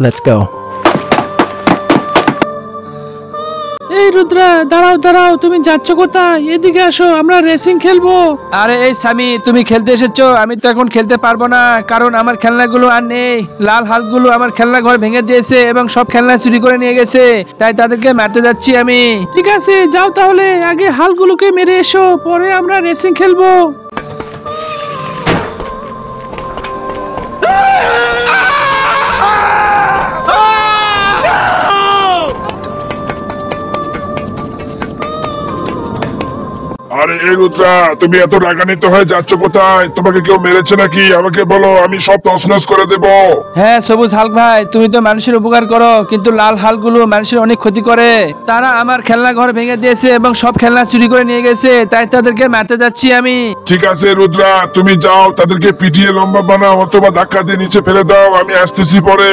Let's go. এই রুদ্রা, দাঁড়াও দাঁড়াও, তুমি যাচ্ছ কোথায়? এদিকে আসো, আমরা রেসিং খেলবো। আরে এই সামি, তুমি খেলতে এসেছো? আমি তো এখন খেলতে পারবো না, কারণ আমার খেলনাগুলো আর নেই। লাল হালগুলো আমার খেলনা ঘর ভেঙে দিয়েছে এবং সব খেলনা চুরি করে নিয়ে গেছে, তাই তাদেরকে মারতে যাচ্ছি আমি। ঠিক আছে, যাও তাহলে, আগে হালগুলোকে মেরে এসো, পরে আমরা রেসিং খেলবো। আরে এই রুদ্রা, তুমি এত রাগান্বিত হয়ে যাচ্ছ কোথায়? তোমাকে কেউ মেরেছে নাকি? আমাকে বলো, আমি সব তছনছ করে দেব। হ্যাঁ সবুজ হাল্ক ভাই, তুমি তো মানুষের উপকার করো, কিন্তু লাল হালগুলো মানুষের অনেক ক্ষতি করে। তারা আমার খেলনা ঘর ভেঙে দিয়েছে এবং সব খেলনা চুরি করে নিয়ে গেছে, তাই তাদেরকে মারতে যাচ্ছি আমি। ঠিক আছে রুদ্রা, তুমি যাও, তাদেরকে পিটিয়ে লম্বা বানাও অথবা ধাক্কা দিয়ে নিচে ফেলে দাও, আমি আসতেছি পরে।